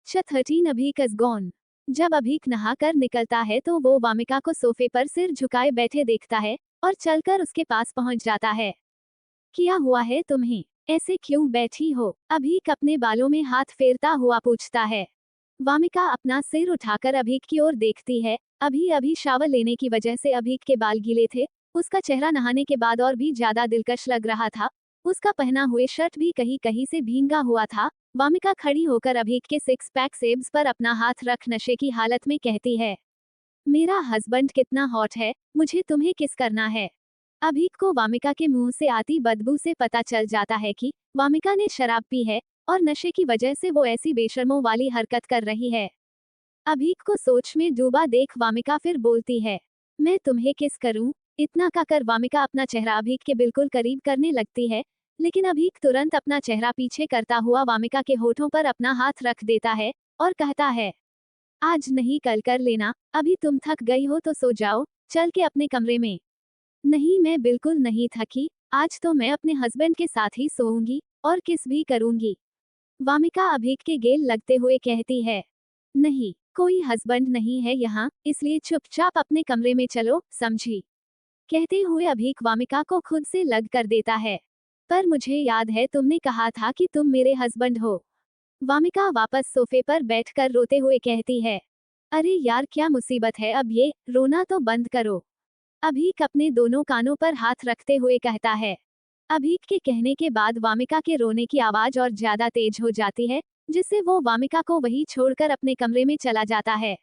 13 Abhik is gone. जब अभीक नहाकर निकलता है तो वो वामिका को सोफे पर सिर झुकाए बैठे देखता है और चलकर उसके पास पहुंच जाता है। क्या हुआ है तुम्हें? ऐसे क्यों बैठी हो? अभीक अपने बालों में हाथ फेरता हुआ पूछता है। वामिका अपना सिर उठाकर अभीक की ओर देखती है। अभी अभी शावर लेने की वजह से अभीक के बाल गीले थे। उसका चेहरा नहाने के बाद और भी ज्यादा दिलकश लग रहा था। उसका पहना हुए शर्ट भी कहीं कहीं से भींगा हुआ था। वामिका खड़ी होकर अभीक के सिक्स पैक सेब्स पर अपना हाथ रख नशे की हालत में कहती है, मेरा हस्बैंड कितना हॉट है, मुझे तुम्हें किस करना है। अभीक को वामिका के मुंह से आती बदबू से पता चल जाता है कि वामिका ने शराब पी है और नशे की वजह से वो ऐसी बेशर्मों वाली हरकत कर रही है। अभीक को सोच में डूबा देख वामिका फिर बोलती है, मैं तुम्हें किस करूं? इतना कहकर वामिका अपना चेहरा अभीक के बिल्कुल करीब करने लगती है, लेकिन अभीक तुरंत अपना चेहरा पीछे करता हुआ वामिका के होठों पर अपना हाथ रख देता है और कहता है, आज नहीं कल कर लेना, अभी तुम थक गई हो तो सो जाओ, चल के अपने कमरे में। नहीं, मैं बिल्कुल नहीं थकी, आज तो मैं अपने हस्बैंड के साथ ही सोऊंगी और किस भी करूंगी। वामिका अभीक के गेल लगते हुए कहती है, नहीं, कोई हस्बैंड नहीं है यहाँ, इसलिए चुपचाप अपने कमरे में चलो, समझी? कहते हुए अभीक वामिका को खुद से लग कर देता है। पर मुझे याद है तुमने कहा था कि तुम मेरे हस्बैंड हो। वामिका वापस सोफे पर बैठकर रोते हुए कहती है, अरे यार क्या मुसीबत है, अब ये रोना तो बंद करो। अभीक अपने दोनों कानों पर हाथ रखते हुए कहता है। अभीक के कहने के बाद वामिका के रोने की आवाज और ज्यादा तेज हो जाती है, जिससे वो वामिका को वहीं छोड़कर अपने कमरे में चला जाता है।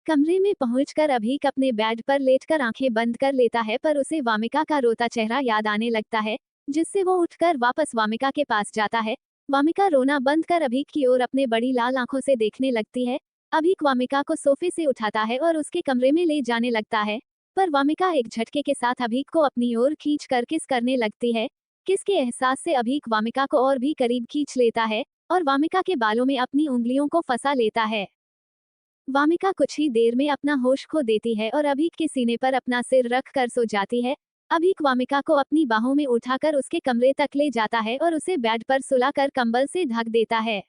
कमरे में पहुंचकर अभीक अपने बेड पर लेटकर आंखें बंद कर लेता है, पर उसे वामिका का रोता चेहरा याद आने लगता है, जिससे वो उठकर वापस वामिका के पास जाता है। वामिका रोना बंद कर अभीक की ओर अपने बड़ी लाल आंखों से देखने लगती है। अभीक वामिका को सोफे से उठाता है और उसके कमरे में ले जाने लगता है, पर वामिका एक झटके के साथ अभीक को अपनी ओर खींच कर किस करने लगती है। किस के एहसास से अभीक वामिका को और भी करीब खींच लेता है और वामिका के बालों में अपनी उंगलियों को फंसा लेता है। वामिका कुछ ही देर में अपना होश खो देती है और अभीक के सीने पर अपना सिर रख कर सो जाती है। अभीक वामिका को अपनी बाहों में उठाकर उसके कमरे तक ले जाता है और उसे बेड पर सुलाकर कंबल से ढक देता है।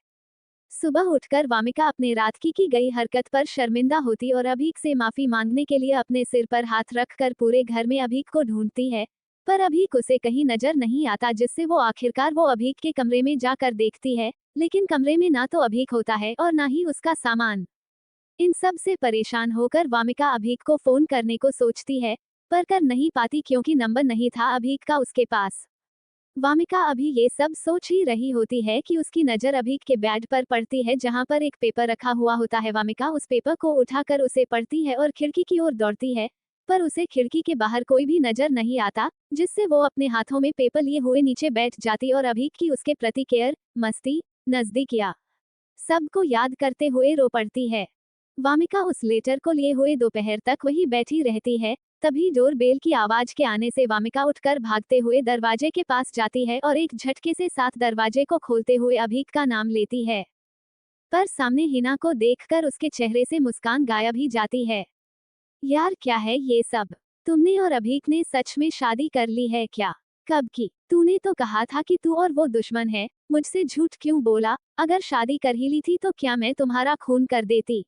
सुबह उठकर वामिका अपने रात की गई हरकत पर शर्मिंदा होती और अभीक से माफी मांगने के लिए अपने सिर पर हाथ रखकर पूरे घर में अभीक को ढूंढती है, पर अभीक उसे कहीं नजर नहीं आता, जिससे वो आखिरकार वो अभीक के कमरे में जाकर देखती है, लेकिन कमरे में ना तो अभीक होता है और ना ही उसका सामान। इन सब से परेशान होकर वामिका अभीक को फोन करने को सोचती है, पर कर नहीं पाती क्योंकि नंबर नहीं था अभीक का उसके पास। वामिका अभी ये सब सोच ही रही होती है कि उसकी नजर अभीक के बेड पर पड़ती है, जहां पर एक पेपर रखा हुआ होता है। वामिका उस पेपर को उठाकर उसे पढ़ती है और खिड़की की ओर दौड़ती है, पर उसे खिड़की के बाहर कोई भी नजर नहीं आता, जिससे वो अपने हाथों में पेपर लिए हुए नीचे बैठ जाती और अभीक की उसके प्रति केयर, मस्ती, नजदीकिया सबको याद करते हुए रो पड़ती है। वामिका उस लेटर को लिए हुए दोपहर तक वहीं बैठी रहती है। तभी डोर बेल की आवाज के आने से वामिका उठकर भागते हुए दरवाजे के पास जाती है और एक झटके से साथ दरवाजे को खोलते हुए अभीक का नाम लेती है, पर सामने हिना को देखकर उसके चेहरे से मुस्कान गायब ही जाती है। यार क्या है ये सब? तुमने और अभीक ने सच में शादी कर ली है क्या? कब की? तूने तो कहा था कि तू और वो दुश्मन है, मुझसे झूठ क्यों बोला? अगर शादी कर ही ली थी तो क्या मैं तुम्हारा खून कर देती?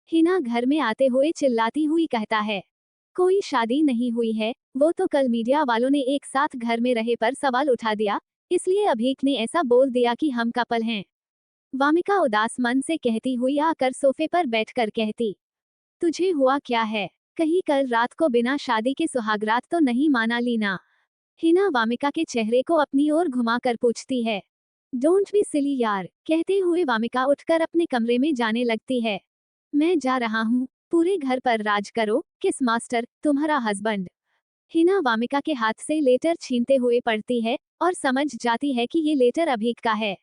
हिना घर में आते हुए चिल्लाती हुई कहता है, कोई शादी नहीं हुई है, वो तो कल मीडिया वालों ने एक साथ घर में रहे पर सवाल उठा दिया, इसलिए अभीक ने ऐसा बोल दिया कि हम कपल हैं। वामिका उदास मन से कहती हुई आकर सोफे पर बैठकर कहती, तुझे हुआ क्या है? कहीं कल रात को बिना शादी के सुहागरात तो नहीं माना ली ना? हिना वामिका के चेहरे को अपनी ओर घुमाकर पूछती है। डोंट बी सिली यार, कहते हुए वामिका उठकर अपने कमरे में जाने लगती है। मैं जा रहा हूँ, पूरे घर पर राज करो, किस मास्टर, तुम्हारा हस्बैंड। हिना वामिका के हाथ से लेटर छीनते हुए पढ़ती है और समझ जाती है कि ये लेटर अभीक का है।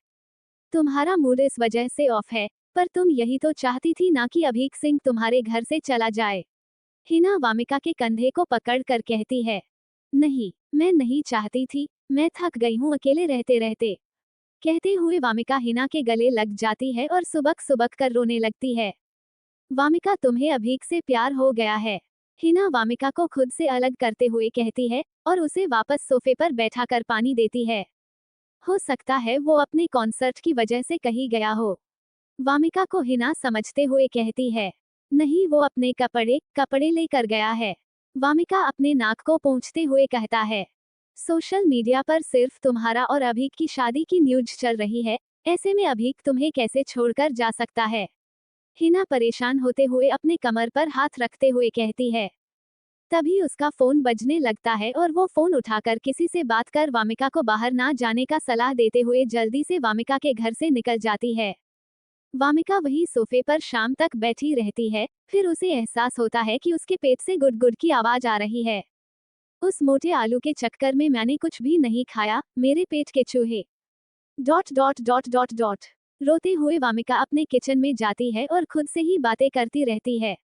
तुम्हारा मूड इस वजह से ऑफ है, पर तुम यही तो चाहती थी ना कि अभीक सिंह तुम्हारे घर से चला जाए। हिना वामिका के कंधे को पकड़ कर कहती है, नहीं, मैं नहीं चाहती थी, मैं थक गई हूँ अकेले रहते रहते। कहते हुए वामिका हिना के गले लग जाती है और सुबक सुबक कर रोने लगती है। वामिका, तुम्हें अभीक से प्यार हो गया है। हिना वामिका को खुद से अलग करते हुए कहती है और उसे वापस सोफे पर बैठाकर पानी देती है। हो सकता है वो अपने कॉन्सर्ट की वजह से कहीं गया हो। वामिका को हिना समझते हुए कहती है, नहीं वो अपने कपड़े लेकर गया है। वामिका अपने नाक को पोंछते हुए कहता है, सोशल मीडिया पर सिर्फ तुम्हारा और अभीक की शादी की न्यूज चल रही है, ऐसे में अभीक तुम्हें कैसे छोड़कर जा सकता है। हिना परेशान होते हुए अपने कमर पर हाथ रखते हुए कहती है। तभी उसका फोन बजने लगता है और वो फोन उठाकर किसी से बात कर वामिका को बाहर ना जाने का सलाह देते हुए जल्दी से वामिका के घर से निकल जाती है। वामिका वही सोफे पर शाम तक बैठी रहती है, फिर उसे एहसास होता है कि उसके पेट से गुड गुड की आवाज आ रही है। उस मोटे आलू के चक्कर में मैंने कुछ भी नहीं खाया, मेरे पेट के चूहे। Dot dot dot dot dot रोते हुए वामिका अपने किचन में जाती है और खुद से ही बातें करती रहती है।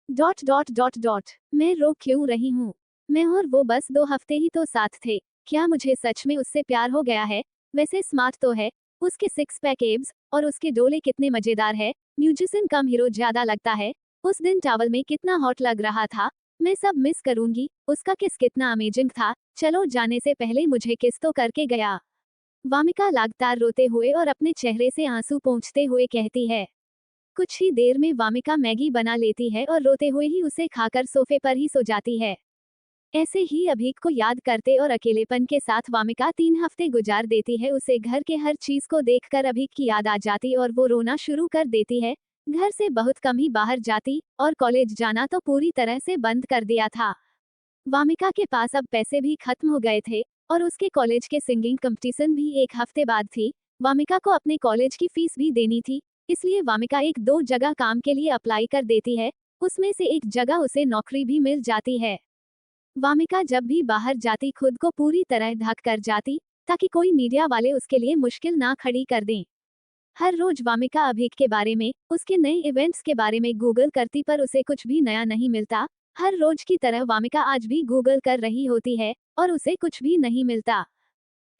डॉट डॉट डॉट डॉट मैं रो क्यों रही हूँ? मैं और वो बस 2 हफ्ते ही तो साथ थे, क्या मुझे सच में उससे प्यार हो गया है? वैसे स्मार्ट तो है, उसके 6 पैक एब्स और उसके डोले कितने मजेदार है, म्यूजिशियन कम हीरो ज्यादा लगता है, उस दिन टावल में कितना हॉट लग रहा था, मैं सब मिस करूंगी, उसका किस कितना अमेजिंग था, चलो जाने से पहले मुझे किस तो करके गया। वामिका लगातार रोते हुए और अपने चेहरे से आंसू पोंछते हुए कहती है। कुछ ही देर में वामिका मैगी बना लेती है और रोते हुए ही उसे खाकर सोफे पर ही सो जाती है। ऐसे ही अभीक को याद करते और अकेलेपन के साथ वामिका 3 हफ्ते गुजार देती है। उसे घर के हर चीज को देखकर अभीक की याद आ जाती और वो रोना शुरू कर देती है। घर से बहुत कम ही बाहर जाती और कॉलेज जाना तो पूरी तरह से बंद कर दिया था। वामिका के पास अब पैसे भी खत्म हो गए थे और उसके कॉलेज के सिंगिंग कंपटीशन भी 1 हफ्ते बाद थी। वामिका को अपने कॉलेज की फीस भी देनी थी, इसलिए वामिका 1-2 जगह काम के लिए अप्लाई कर देती है, उसमें से एक जगह उसे नौकरी भी मिल जाती है। वामिका जब भी बाहर जाती खुद को पूरी तरह ढक कर जाती, ताकि कोई मीडिया वाले उसके लिए मुश्किल ना खड़ी कर दें। हर रोज वामिका अभीक के बारे में, उसके नए इवेंट्स के बारे में गूगल करती पर उसे कुछ भी नया नहीं मिलता। हर रोज की तरह वामिका आज भी गूगल कर रही होती है और उसे कुछ भी नहीं मिलता।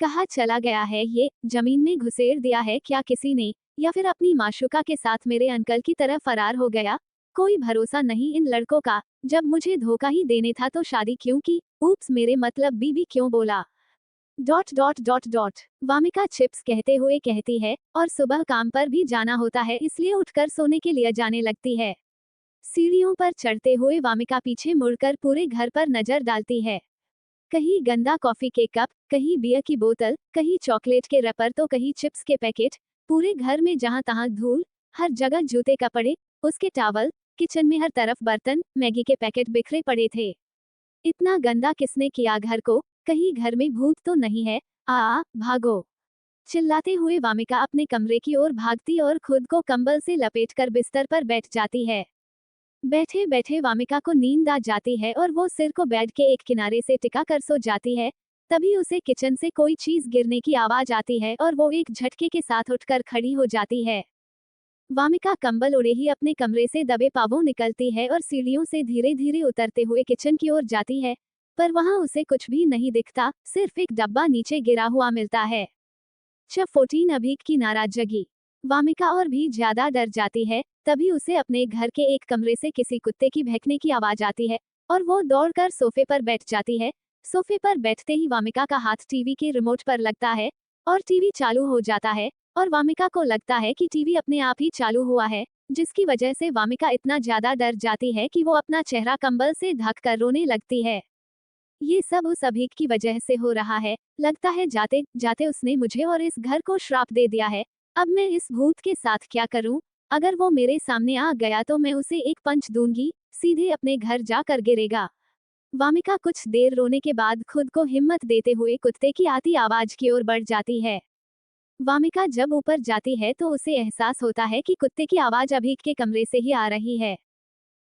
कहाँ चला गया है ये, जमीन में घुसेड़ दिया है क्या किसी ने, या फिर अपनी माशूका के साथ मेरे अंकल की तरह फरार हो गया। कोई भरोसा नहीं इन लड़कों का, जब मुझे धोखा ही देने था तो शादी क्यों की, ऊप्स मेरे मतलब बीबी क्यों बोला। Dot dot dot dot Wamiqa chips कहते हुए कहती है और सुबह काम पर भी जाना होता है, इसलिए उठकर सोने के लिए जाने लगती है। सीढ़ियों पर चढ़ते हुए वामिका पीछे मुड़कर पूरे घर पर नजर डालती है। कहीं गंदा कॉफी के कप, कहीं बियर की बोतल, कहीं चॉकलेट के रैपर तो कहीं चिप्स के पैकेट, पूरे घर में जहां तहां धूल, हर जगह जूते कपड़े, उसके टॉवल, किचन में हर तरफ बर्तन, मैगी के पैकेट बिखरे पड़े थे। इतना गंदा किसने किया घर को, कहीं घर में भूत तो नहीं है, भागो। चिल्लाते हुए वामिका अपने कमरे की ओर भागती और खुद को कंबल से लपेटकर बिस्तर पर बैठ जाती है। बैठे बैठे वामिका को नींद आ जाती है और वो सिर को बेड के एक किनारे से टिका कर सो जाती है। तभी उसे किचन से कोई चीज गिरने की आवाज आती है और वो एक झटके के साथ उठकर खड़ी हो जाती है। वामिका कंबल ओढ़े ही अपने कमरे से दबे पांवों निकलती है और सीढ़ियों से धीरे धीरे उतरते हुए किचन की ओर जाती है, पर वहां उसे कुछ भी नहीं दिखता, सिर्फ एक डब्बा नीचे गिरा हुआ मिलता है। जब 14 अभीक की नाराजगी वामिका और भी ज्यादा डर जाती है, तभी उसे अपने घर के एक कमरे से किसी कुत्ते की भौंकने की आवाज आती है और वो दौड़कर सोफे पर बैठ जाती है। सोफे पर बैठते ही वामिका का हाथ टीवी के रिमोट पर लगता है और टीवी चालू हो जाता है और वामिका को लगता है कि टीवी अपने आप ही चालू हुआ है, जिसकी वजह से वामिका इतना ज्यादा डर जाती है कि वो अपना चेहरा कंबल से ढक कर रोने लगती है। ये सब उस अभीक की वजह से हो रहा है, लगता है जाते जाते उसने मुझे और इस घर को श्राप दे दिया है। अब मैं इस भूत के साथ क्या करूं? अगर वो मेरे सामने आ गया तो मैं उसे एक पंच दूंगी, सीधे अपने घर जाकर गिरेगा। वामिका कुछ देर रोने के बाद खुद को हिम्मत देते हुए कुत्ते की आती आवाज की ओर बढ़ जाती है। वामिका जब ऊपर जाती है तो उसे एहसास होता है कि कुत्ते की आवाज अभीक के कमरे से ही आ रही है।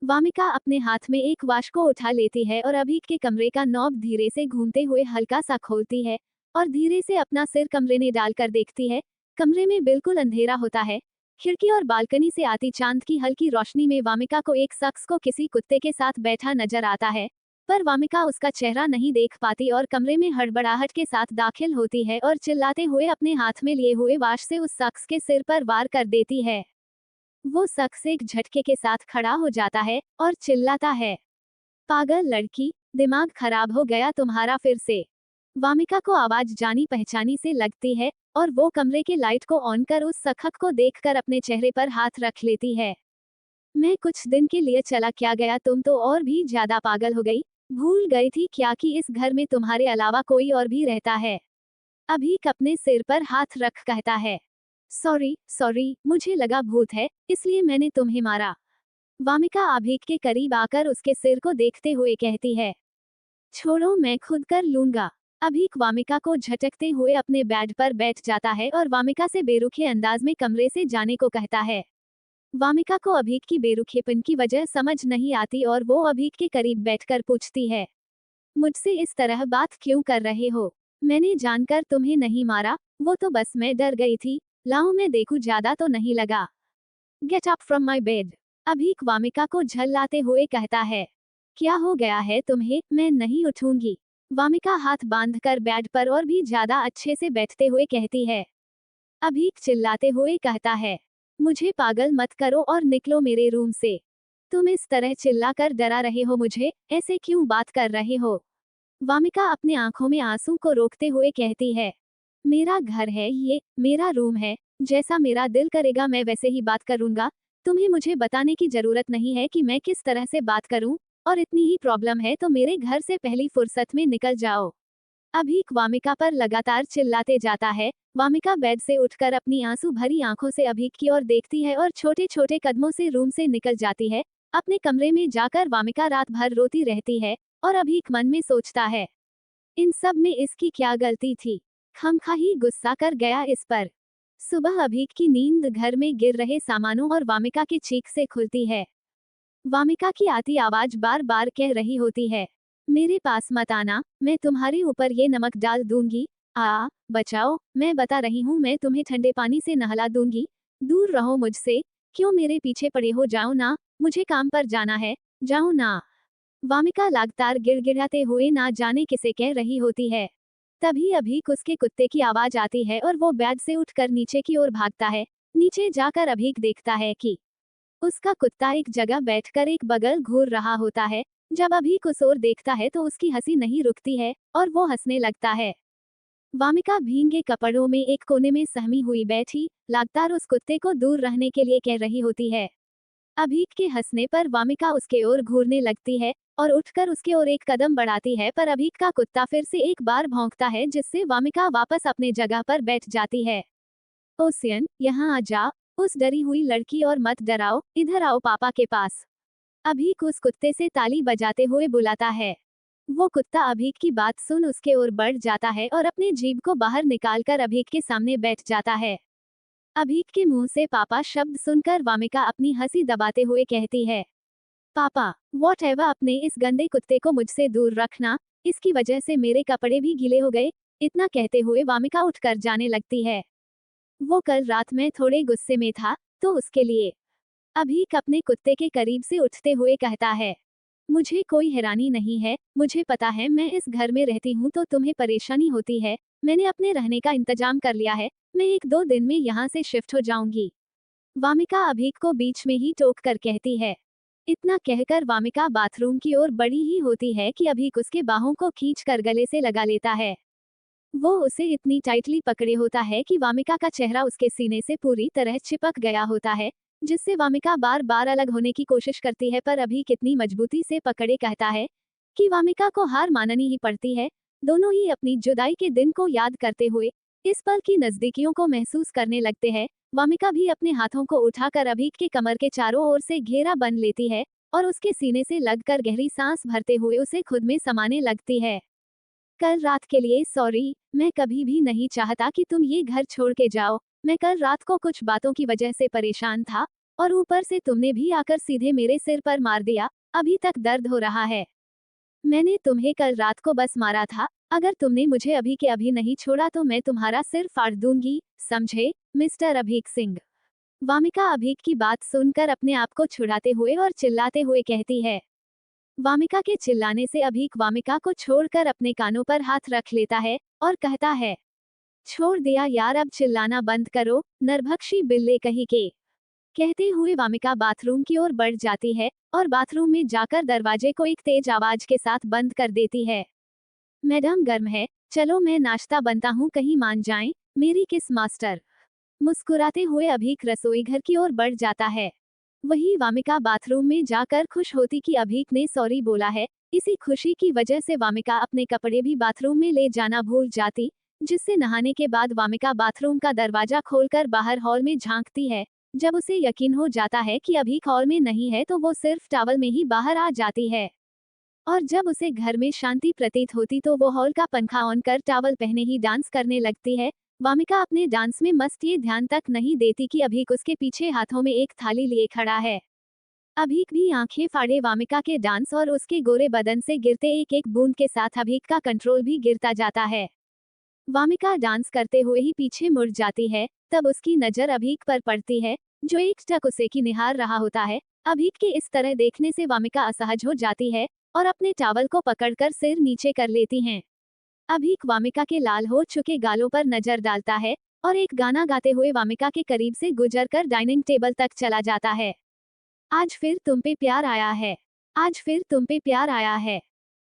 वामिका अपने हाथ में एक वाच को उठा लेती है और अभीक के कमरे का नॉब धीरे से घूमते हुए हल्का सा खोलती है और धीरे से अपना सिर कमरे में डालकर देखती है। कमरे में बिल्कुल अंधेरा होता है। खिड़की और बालकनी से आती चांद की हल्की रोशनी में वामिका को एक शख्स को किसी कुत्ते के साथ बैठा नजर आता है, पर वामिका उसका चेहरा नहीं देख पाती और कमरे में हड़बड़ाहट के साथ दाखिल होती है और चिल्लाते हुए अपने हाथ में लिए हुए वाच से उस शख्स के सिर पर वार कर देती है। वो शख्स एक झटके के साथ खड़ा हो जाता है और चिल्लाता है, पागल लड़की, दिमाग खराब हो गया तुम्हारा फिर से। वामिका को आवाज जानी पहचानी से लगती है और वो कमरे के लाइट को ऑन कर उस सखत को देखकर अपने चेहरे पर हाथ रख लेती है। मैं कुछ दिन के लिए चला क्या गया, तुम तो और भी ज्यादा पागल हो गई। भूल गई थी क्या कि इस घर में तुम्हारे अलावा कोई और भी रहता है। अभीक अपने सिर पर हाथ रख कहता है, सॉरी सॉरी, मुझे लगा भूत है इसलिए मैंने तुम्हें मारा। वामिका अभीक के करीब आकर उसके सिर को देखते हुए कहती है, छोड़ो मैं खुद कर लूंगा। अभीक वामिका को झटकते हुए अपने बेड पर बैठ जाता है और वामिका से बेरुखे अंदाज में कमरे से जाने को कहता है। वामिका को अभीक की बेरुखेपन की वजह समझ नहीं आती और वो अभीक के करीब बैठकर पूछती है, मुझसे इस तरह बात क्यों कर रहे हो? मैंने जानकर तुम्हें नहीं मारा, वो तो बस मैं डर गई थी। लाओ मैं देखूं ज्यादा तो नहीं लगा। Get up from my bed. Abhik Wamiqa को झल्लाते हुए कहता है, क्या हो गया है तुम्हें? मैं नहीं उठूंगी। वामिका हाथ बांधकर बेड पर और भी ज्यादा अच्छे से बैठते हुए कहती है। अभीक चिल्लाते हुए कहता है, मुझे पागल मत करो और निकलो मेरे रूम से। तुम इस तरह चिल्लाकर डरा रहे हो मुझे, ऐसे क्यों बात कर रहे हो? वामिका अपने आंखों में आंसू को रोकते हुए कहती है, मेरा घर है ये, मेरा रूम है, जैसा मेरा दिल करेगा मैं वैसे ही बात करूंगा। तुम्हें मुझे बताने की जरूरत नहीं है कि मैं किस तरह से बात करूं, और इतनी ही प्रॉब्लम है तो मेरे घर से पहली फुर्सत में निकल जाओ। अभीक वामिका पर लगातार चिल्लाते जाता है। वामिका बेड से उठकर अपनी आंसू भरी आंखों से अभीक की ओर देखती है और छोटे छोटे कदमों से रूम से निकल जाती है। अपने कमरे में जाकर वामिका रात भर रोती रहती है और अभीक मन में सोचता है, इन सब में इसकी क्या गलती थी? खमखा ही गुस्सा कर गया इस पर। सुबह अभीक की नींद घर में गिर रहे सामानों और वामिका की चीख से खुलती है। वामिका की आती आवाज बार बार कह रही होती है, मेरे पास मत आना, मैं तुम्हारे ऊपर ये नमक डाल दूंगी। बचाओ, मैं बता रही हूँ, मैं तुम्हें ठंडे पानी से नहला दूंगी। दूर रहो मुझसे, क्यों मेरे पीछे पड़े हो? जाओ ना, मुझे काम पर जाना है, जाओ ना। वामिका लगातार गिड़गिड़ाते हुए ना जाने किसे कह रही होती है। तभी अभीक उसके कुत्ते की आवाज आती है और वो बेड से उठकर नीचे की ओर भागता है। नीचे जाकर अभीक देखता है कि उसका कुत्ता एक जगह बैठकर एक बगल घूर रहा होता है। जब अभीक उस ओर देखता है तो उसकी हंसी नहीं रुकती है और वो हंसने लगता है। वामिका भींगे कपड़ों में एक कोने में सहमी हुई बैठी लगातार उस कुत्ते को दूर रहने के लिए कह रही होती है। अभीक के हंसने पर वामिका उसके ओर घूरने लगती है और उठकर उसके ओर एक कदम बढ़ाती है, पर अभीक का कुत्ता फिर से एक बार भौंकता है जिससे वामिका वापस अपने जगह पर बैठ जाती है। ओसियन, यहाँ आ जा, उस डरी हुई लड़की और मत डराओ, इधर आओ पापा के पास। अभीक उस कुत्ते से ताली बजाते हुए बुलाता है। वो कुत्ता अभीक की बात सुन उसके ओर बढ़ जाता है और अपने जीभ को बाहर निकालकर अभीक के सामने बैठ जाता है। अभीक के मुंह से पापा शब्द सुनकर वामिका अपनी हंसी दबाते हुए कहती है, पापा, वॉट एवर, अपने इस गंदे कुत्ते को मुझसे दूर रखना, इसकी वजह से मेरे कपड़े भी गीले हो गए। इतना कहते हुए वामिका उठकर जाने लगती है। वो कल रात में थोड़े गुस्से में था, तो उसके लिए। अभीक अपने कुत्ते के करीब से उठते हुए कहता है, मुझे कोई हैरानी नहीं है, मुझे पता है मैं इस घर में रहती हूँ तो तुम्हें परेशानी होती है। मैंने अपने रहने का इंतजाम कर लिया है, मैं 1-2 दिन में यहाँ से शिफ्ट हो जाऊंगी। वामिका अभीक को बीच में ही टोक कर कहती है। इतना कहकर वामिका बाथरूम की ओर बढ़ी ही होती है कि अभीक उसके बाहों को खींच कर गले से लगा लेता है। वो उसे इतनी टाइटली पकड़े होता है कि वामिका का चेहरा उसके सीने से पूरी तरह चिपक गया होता है, जिससे वामिका बार बार अलग होने की कोशिश करती है, पर अभी कितनी मजबूती से पकड़े कहता है कि वामिका को हार माननी ही पड़ती है। दोनों ही अपनी जुदाई के दिन को याद करते हुए इस पल की नजदीकियों को महसूस करने लगते हैं। वामिका भी अपने हाथों को उठाकर अभीक के कमर के चारों ओर से घेरा बन लेती है और उसके सीने से लगकर गहरी सांस भरते हुए उसे खुद में समाने लगती है। कल रात के लिए सॉरी, मैं कभी भी नहीं चाहता कि तुम ये घर छोड़ के जाओ। मैं कल रात को कुछ बातों की वजह से परेशान था और ऊपर से तुमने भी आकर सीधे मेरे सिर पर मार दिया, अभी तक दर्द हो रहा है। मैंने तुम्हें कल रात को बस मारा था, अगर तुमने मुझे अभी के अभी नहीं छोड़ा तो मैं तुम्हारा सिर फाड़ दूंगी, समझे, मिस्टर अभीक सिंह। वामिका अभीक की बात सुनकर अपने आप को छुड़ाते हुए और चिल्लाते हुए कहती है। वामिका के चिल्लाने से अभीक वामिका को छोड़कर अपने कानों पर हाथ रख लेता है और कहता है, छोड़ दिया यार, अब चिल्लाना बंद करो, नरभक्षी बिल्ले कहीं के। कहते हुए वामिका बाथरूम की ओर बढ़ जाती है और बाथरूम में जाकर दरवाजे को एक तेज आवाज के साथ बंद कर देती है। मैडम गर्म है, चलो मैं नाश्ता बनता हूँ, कहीं मान जाएं, मेरी किस मास्टर। मुस्कुराते हुए अभीक रसोई घर की ओर बढ़ जाता है। वही वामिका बाथरूम में जाकर खुश होती कि अभीक ने सॉरी बोला है। इसी खुशी की वजह से वामिका अपने कपड़े भी बाथरूम में ले जाना भूल जाती, जिससे नहाने के बाद वामिका बाथरूम का दरवाजा खोलकर बाहर हॉल में झांकती है। जब उसे यकीन हो जाता है कि अभीक हॉल में नहीं है तो वो सिर्फ टॉवल में ही बाहर आ जाती है। और जब उसे घर में शांति प्रतीत होती तो वो हॉल का पंखा ऑन कर टॉवल पहने ही डांस करने लगती है। वामिका अपने डांस में मस्त, ये ध्यान तक नहीं देती कि अभीक उसके पीछे हाथों में एक थाली लिए खड़ा है। अभीक भी आंखें फाड़े वामिका के डांस और उसके गोरे बदन से गिरते एक एक बूंद के साथ अभीक का कंट्रोल भी गिरता जाता है। वामिका डांस करते हुए ही पीछे मुड़ जाती है, तब उसकी नजर अभीक पर पड़ती है, जो एकटक उसे की निहार रहा होता है। अभीक के इस तरह देखने से वामिका असहज हो जाती है और अपने टॉवल को पकड़कर सिर नीचे कर लेती हैं। अभीक वामिका के लाल हो चुके गालों पर नजर डालता है और एक गाना गाते हुए वामिका के करीब से गुजरकर डाइनिंग टेबल तक चला जाता है। आज फिर तुम पे प्यार आया है, आज फिर तुम पे प्यार आया है,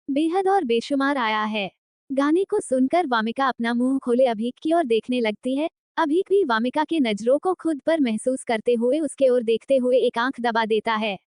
बेहद और बेशुमार आया है। गाने को सुनकर वामिका अपना मुंह खोले अभीक की ओर देखने लगती है। अभीक भी वामिका के नजरों को खुद पर महसूस करते हुए उसके ओर देखते हुए एक आंख दबा देता है।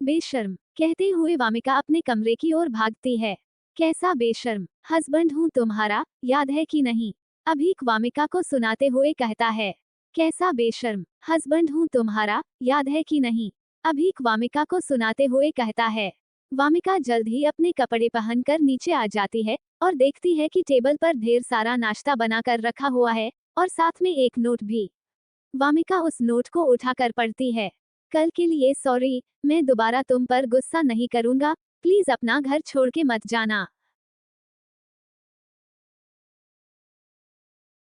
बेशर्म, कहते हुए वामिका अपने कमरे की ओर भागती है। कैसा बेशर्म हस्बैंड हूँ तुम्हारा, याद है कि नहीं? अभीक वामिका को सुनाते हुए कहता है। कैसा बेशर्म हस्बैंड हूँ तुम्हारा, याद है कि नहीं? अभीक वामिका को सुनाते हुए कहता है। वामिका जल्द ही अपने कपड़े पहनकर नीचे आ जाती है और देखती है कि टेबल पर ढेर सारा नाश्ता बनाकर रखा हुआ है और साथ में एक नोट भी। वामिका उस नोट को उठाकर पढ़ती है। कल के लिए सॉरी, मैं दोबारा तुम पर गुस्सा नहीं करूंगा, प्लीज अपना घर छोड़ के मत जाना।